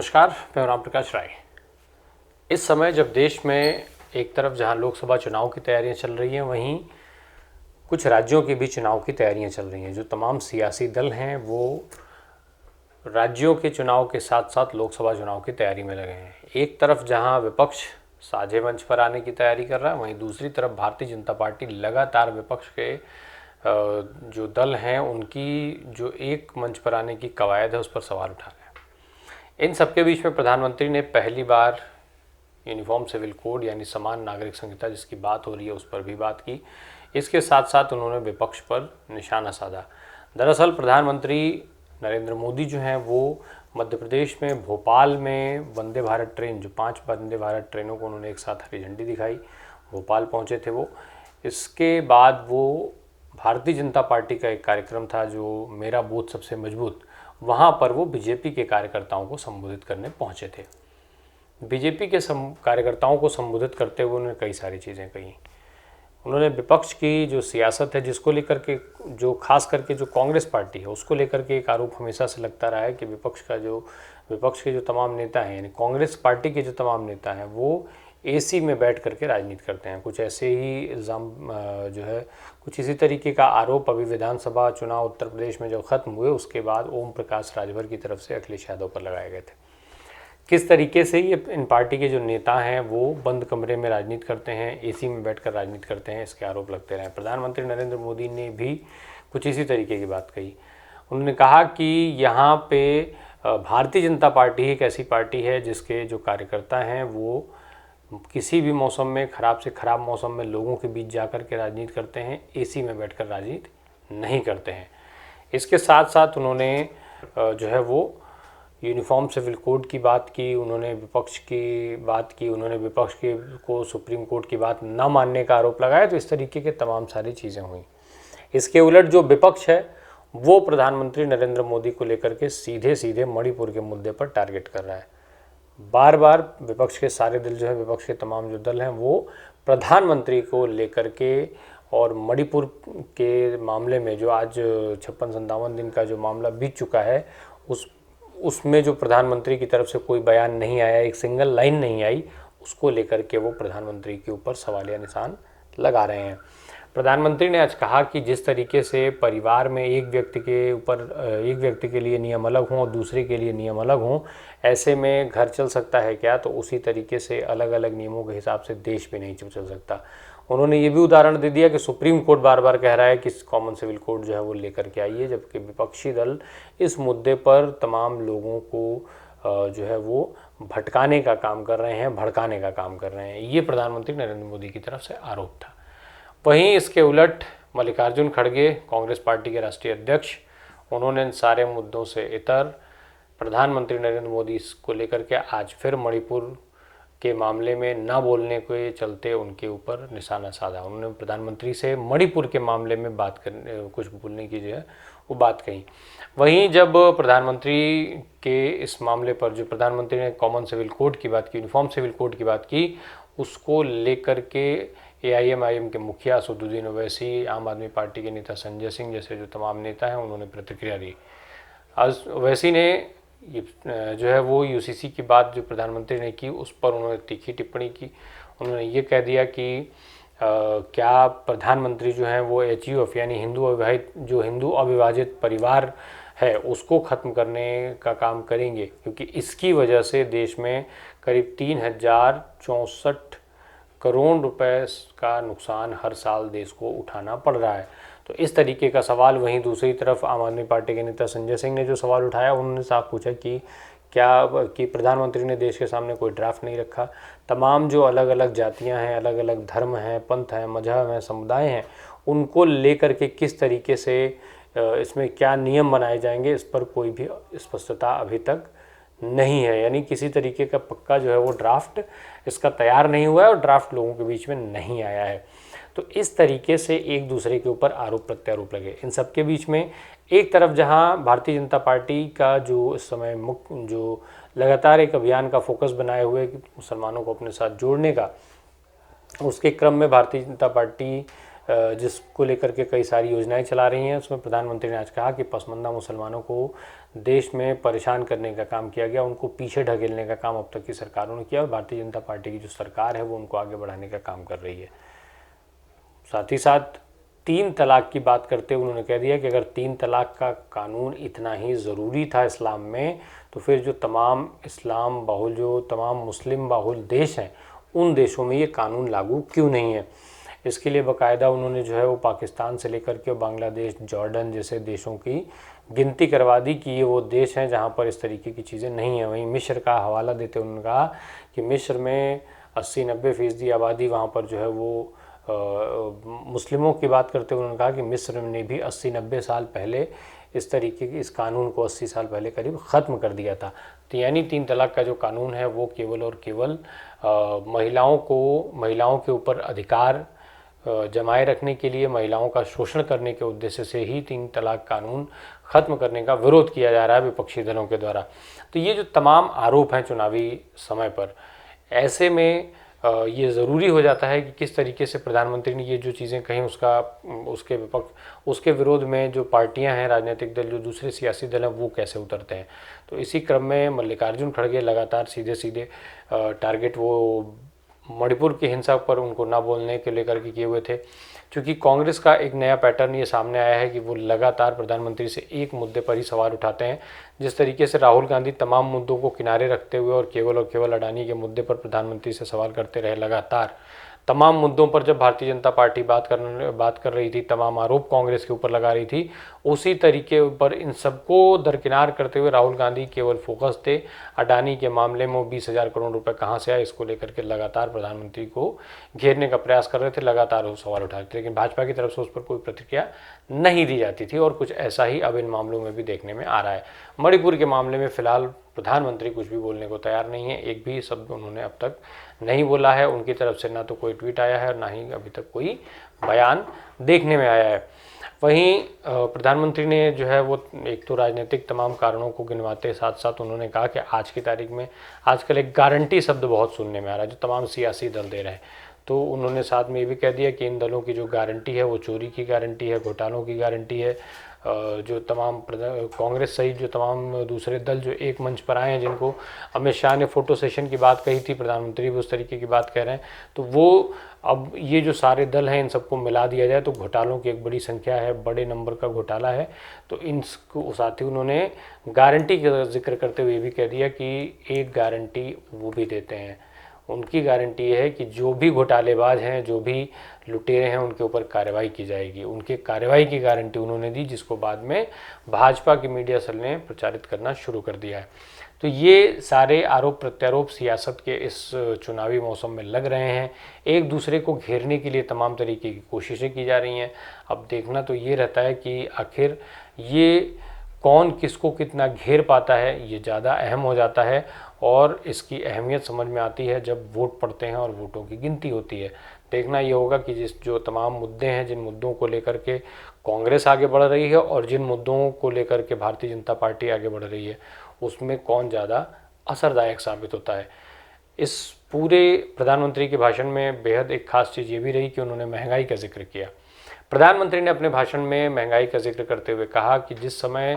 नमस्कार, मैं राम प्रकाश राय। इस समय जब देश में एक तरफ जहां लोकसभा चुनाव की तैयारियां चल रही हैं, वहीं कुछ राज्यों के भी चुनाव की तैयारियां चल रही हैं। जो तमाम सियासी दल हैं वो राज्यों के चुनाव के साथ साथ लोकसभा चुनाव की तैयारी में लगे हैं। एक तरफ जहां विपक्ष साझे मंच पर आने की तैयारी कर रहा है, वहीं दूसरी तरफ भारतीय जनता पार्टी लगातार विपक्ष के जो दल हैं उनकी जो एक मंच पर आने की कवायद है उस पर सवाल उठा रहे हैं। इन सबके बीच में प्रधानमंत्री ने पहली बार यूनिफॉर्म सिविल कोड यानी समान नागरिक संहिता जिसकी बात हो रही है उस पर भी बात की। इसके साथ साथ उन्होंने विपक्ष पर निशाना साधा। दरअसल प्रधानमंत्री नरेंद्र मोदी जो हैं वो मध्य प्रदेश में भोपाल में वंदे भारत ट्रेन, जो 5 वंदे भारत ट्रेनों को उन्होंने एक साथ हरी झंडी दिखाई, भोपाल पहुंचे थे वो। इसके बाद वो भारतीय जनता पार्टी का एक कार्यक्रम था जो मेरा बूथ सबसे मजबूत, वहाँ पर वो बीजेपी के कार्यकर्ताओं को संबोधित करने पहुँचे थे। बीजेपी के कार्यकर्ताओं को संबोधित करते हुए उन्होंने कई सारी चीज़ें कही। उन्होंने विपक्ष की जो सियासत है जिसको लेकर के, जो खास करके जो कांग्रेस पार्टी है उसको लेकर के एक आरोप हमेशा से लगता रहा है कि विपक्ष के जो तमाम नेता हैं यानी कांग्रेस पार्टी के जो तमाम नेता हैं वो एसी में बैठ करके राजनीति करते हैं। कुछ ऐसे ही इल्ज़ाम जो है, कुछ इसी तरीके का आरोप अभी विधानसभा चुनाव उत्तर प्रदेश में जब ख़त्म हुए उसके बाद ओम प्रकाश राजभर की तरफ से अखिलेश यादव पर लगाए गए थे। किस तरीके से ये इन पार्टी के जो नेता हैं वो बंद कमरे में राजनीति करते हैं, एसी में बैठकर राजनीति करते हैं, इसके आरोप लगते रहे। प्रधानमंत्री नरेंद्र मोदी ने भी कुछ इसी तरीके की बात कही। उन्होंने कहा कि यहाँ पे भारतीय जनता पार्टी एक ऐसी पार्टी है जिसके जो कार्यकर्ता हैं वो किसी भी मौसम में, ख़राब से ख़राब मौसम में लोगों के बीच जाकर के राजनीति करते हैं, एसी में बैठकर राजनीति नहीं करते हैं। इसके साथ साथ उन्होंने जो है वो यूनिफॉर्म सिविल कोड की बात की, उन्होंने विपक्ष की बात की, उन्होंने विपक्ष के को सुप्रीम कोर्ट की बात न मानने का आरोप लगाया। तो इस तरीके के तमाम सारी चीज़ें हुई। इसके उलट जो विपक्ष है वो प्रधानमंत्री नरेंद्र मोदी को लेकर के सीधे सीधे मणिपुर के मुद्दे पर टारगेट कर रहा है। बार बार विपक्ष के सारे दल जो है, विपक्ष के तमाम जो दल हैं वो प्रधानमंत्री को लेकर के और मणिपुर के मामले में जो आज 56-57 दिन का जो मामला बीत चुका है उसमें जो प्रधानमंत्री की तरफ से कोई बयान नहीं आया, एक सिंगल लाइन नहीं आई, उसको लेकर के वो प्रधानमंत्री के ऊपर सवालिया निशान लगा रहे हैं। प्रधानमंत्री ने आज कहा कि जिस तरीके से परिवार में एक व्यक्ति के लिए नियम अलग हों और दूसरे के लिए नियम अलग हों, ऐसे में घर चल सकता है क्या? तो उसी तरीके से अलग अलग नियमों के हिसाब से देश भी नहीं चल सकता। उन्होंने ये भी उदाहरण दे दिया कि सुप्रीम कोर्ट बार बार कह रहा है कि कॉमन सिविल कोड जो है वो लेकर के आइए, जबकि विपक्षी दल इस मुद्दे पर तमाम लोगों को जो है वो भटकाने का काम कर रहे हैं, भड़काने का काम कर रहे हैं। ये प्रधानमंत्री नरेंद्र मोदी की तरफ से आरोप था। वहीं इसके उलट मल्लिकार्जुन खड़गे, कांग्रेस पार्टी के राष्ट्रीय अध्यक्ष, उन्होंने इन सारे मुद्दों से इतर प्रधानमंत्री नरेंद्र मोदी को लेकर के आज फिर मणिपुर के मामले में ना बोलने के चलते उनके ऊपर निशाना साधा। उन्होंने प्रधानमंत्री से मणिपुर के मामले में कुछ बोलने की जो है वो बात कही। वहीं जब प्रधानमंत्री के इस मामले पर जो प्रधानमंत्री ने कॉमन सिविल कोड की बात की, यूनिफॉर्म सिविल कोड की बात की, उसको लेकर के AIM के मुखिया असदुद्दीन ओवैसी, आम आदमी पार्टी के नेता संजय सिंह जैसे जो तमाम नेता हैं उन्होंने प्रतिक्रिया दी। आज ओवैसी ने जो है वो UCC की बात जो प्रधानमंत्री ने की उस पर उन्होंने तीखी टिप्पणी की। उन्होंने ये कह दिया कि क्या प्रधानमंत्री जो हैं वो HUF यानी हिंदू अविभाजित परिवार है उसको ख़त्म करने का काम करेंगे, क्योंकि इसकी वजह से देश में करीब 3064 करोड़ रुपए का नुकसान हर साल देश को उठाना पड़ रहा है। तो इस तरीके का सवाल। वहीं दूसरी तरफ आम आदमी पार्टी के नेता संजय सिंह ने जो सवाल उठाया, उन्होंने साफ पूछा कि प्रधानमंत्री ने देश के सामने कोई ड्राफ्ट नहीं रखा। तमाम जो अलग अलग जातियां हैं, अलग अलग धर्म हैं, पंथ हैं, मजहब हैं, समुदाय हैं, उनको लेकर के किस तरीके से इसमें क्या नियम बनाए जाएंगे, इस पर कोई भी स्पष्टता अभी तक नहीं है। यानी किसी तरीके का पक्का जो है वो ड्राफ्ट इसका तैयार नहीं हुआ है और ड्राफ्ट लोगों के बीच में नहीं आया है। तो इस तरीके से एक दूसरे के ऊपर आरोप प्रत्यारोप लगे। इन सब के बीच में एक तरफ जहां भारतीय जनता पार्टी का जो इस समय जो लगातार एक अभियान का फोकस बनाए हुए कि मुसलमानों को अपने साथ जोड़ने का, उसके क्रम में भारतीय जनता पार्टी जिसको लेकर के कई सारी योजनाएं चला रही हैं। उसमें प्रधानमंत्री ने आज कहा कि पसमानदा मुसलमानों को देश में परेशान करने का काम किया गया, उनको पीछे ढकेलने का काम अब तक की सरकारों ने किया और भारतीय जनता पार्टी की जो सरकार है वो उनको आगे बढ़ाने का काम कर रही है। साथ ही साथ 3 तलाक की बात करते हुए उन्होंने कह दिया कि अगर 3 तलाक का कानून इतना ही ज़रूरी था इस्लाम में, तो फिर जो तमाम इस्लाम बाहुल, जो तमाम मुस्लिम बाहुल देश हैं, उन देशों में ये कानून लागू क्यों नहीं है। इसके लिए बाकायदा उन्होंने जो है वो पाकिस्तान से लेकर के बांग्लादेश, जॉर्डन जैसे देशों की गिनती करवा दी कि ये वो देश हैं जहाँ पर इस तरीके की चीज़ें नहीं हैं। वहीं मिस्र का हवाला देते उन्होंने कहा कि मिस्र में 80-90% आबादी वहाँ पर जो है वो मुस्लिमों की बात करते हुए उन्होंने कहा कि मिस्र ने भी 80-90 साल पहले इस तरीके की, इस कानून को 80 साल पहले करीब ख़त्म कर दिया था। तो यानी 3 तलाक का जो कानून है वो केवल और केवल महिलाओं के ऊपर अधिकार जमाए रखने के लिए, महिलाओं का शोषण करने के उद्देश्य से ही 3 तलाक कानून ख़त्म करने का विरोध किया जा रहा है विपक्षी दलों के द्वारा। तो ये जो तमाम आरोप हैं चुनावी समय पर, ऐसे में ये ज़रूरी हो जाता है कि किस तरीके से प्रधानमंत्री ने ये जो चीज़ें कहीं उसके विरोध में जो पार्टियां हैं, राजनीतिक दल, जो दूसरे सियासी दल हैं, वो कैसे उतरते हैं। तो इसी क्रम में मल्लिकार्जुन खड़गे लगातार सीधे सीधे टारगेट वो मणिपुर की हिंसा पर उनको ना बोलने के लेकर के किए हुए थे। क्योंकि कांग्रेस का एक नया पैटर्न ये सामने आया है कि वो लगातार प्रधानमंत्री से एक मुद्दे पर ही सवाल उठाते हैं। जिस तरीके से राहुल गांधी तमाम मुद्दों को किनारे रखते हुए और केवल अडानी के मुद्दे पर प्रधानमंत्री से सवाल करते रहे लगातार, तमाम मुद्दों पर जब भारतीय जनता पार्टी बात कर रही थी, तमाम आरोप कांग्रेस के ऊपर लगा रही थी, उसी तरीके पर इन सबको दरकिनार करते हुए राहुल गांधी केवल फोकस थे अडानी के मामले में 20,000 करोड़ रुपए कहाँ से आए, इसको लेकर के लगातार प्रधानमंत्री को घेरने का प्रयास कर रहे थे, लगातार वो सवाल उठा रहे थे। लेकिन भाजपा की तरफ से उस पर कोई प्रतिक्रिया नहीं दी जाती थी और कुछ ऐसा ही अब इन मामलों में भी देखने में आ रहा है। मणिपुर के मामले में फिलहाल प्रधानमंत्री कुछ भी बोलने को तैयार नहीं है, एक भी शब्द उन्होंने अब तक नहीं बोला है। उनकी तरफ से ना तो कोई ट्वीट आया है और ना ही अभी तक कोई बयान देखने में आया है। वहीं प्रधानमंत्री ने जो है वो एक तो राजनीतिक तमाम कारणों को गिनवाते साथ साथ उन्होंने कहा कि आज की तारीख में आजकल एक गारंटी शब्द बहुत सुनने में आ रहा है जो तमाम सियासी दल दे रहे हैं। तो उन्होंने साथ में ये भी कह दिया कि इन दलों की जो गारंटी है वो चोरी की गारंटी है, घोटालों की गारंटी है। जो तमाम कांग्रेस सहित जो तमाम दूसरे दल जो एक मंच पर आए हैं, जिनको अमित शाह ने फोटो सेशन की बात कही थी, प्रधानमंत्री भी उस तरीके की बात कह रहे हैं, तो वो अब ये जो सारे दल हैं इन सबको मिला दिया जाए तो घोटालों की एक बड़ी संख्या है, बड़े नंबर का घोटाला है। तो इनको साथ ही उन्होंने गारंटी का जिक्र करते हुए भी कह दिया कि एक गारंटी वो भी देते हैं, उनकी गारंटी ये है कि जो भी घोटालेबाज हैं, जो भी लुटेरे हैं, उनके ऊपर कार्रवाई की जाएगी। उनके कार्रवाई की गारंटी उन्होंने दी, जिसको बाद में भाजपा की मीडिया सेल ने प्रचारित करना शुरू कर दिया है। तो ये सारे आरोप प्रत्यारोप सियासत के इस चुनावी मौसम में लग रहे हैं, एक दूसरे को घेरने के लिए तमाम तरीके की कोशिशें की जा रही हैं। अब देखना तो ये रहता है कि आखिर ये कौन किसको कितना घेर पाता है, ये ज़्यादा अहम हो जाता है और इसकी अहमियत समझ में आती है जब वोट पड़ते हैं और वोटों की गिनती होती है। देखना ये होगा कि जो तमाम मुद्दे हैं, जिन मुद्दों को लेकर के कांग्रेस आगे बढ़ रही है और जिन मुद्दों को लेकर के भारतीय जनता पार्टी आगे बढ़ रही है, उसमें कौन ज़्यादा असरदायक साबित होता है। इस पूरे प्रधानमंत्री के भाषण में बेहद एक खास चीज़ ये भी रही कि उन्होंने महंगाई का जिक्र किया। प्रधानमंत्री ने अपने भाषण में महंगाई का जिक्र करते हुए कहा कि जिस समय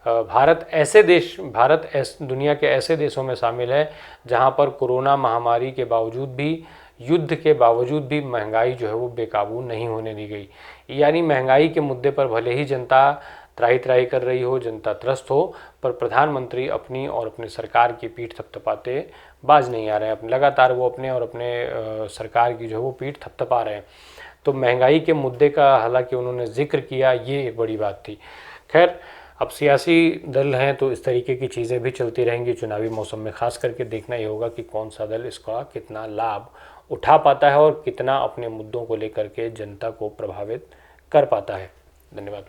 भारत दुनिया के ऐसे देशों में शामिल है जहां पर कोरोना महामारी के बावजूद भी, युद्ध के बावजूद भी महंगाई जो है वो बेकाबू नहीं होने दी गई। यानी महंगाई के मुद्दे पर भले ही जनता त्राही त्राही कर रही हो, जनता त्रस्त हो, पर प्रधानमंत्री अपनी और अपने सरकार की पीठ थपथपाते बाज नहीं आ रहे हैं। लगातार वो अपने और अपने सरकार की जो है वो पीठ थपथपा रहे हैं। तो महंगाई के मुद्दे का हालांकि उन्होंने जिक्र किया, ये एक बड़ी बात थी। खैर, अब सियासी दल हैं तो इस तरीके की चीज़ें भी चलती रहेंगी चुनावी मौसम में। खास करके देखना ये होगा कि कौन सा दल इसका कितना लाभ उठा पाता है और कितना अपने मुद्दों को लेकर के जनता को प्रभावित कर पाता है। धन्यवाद।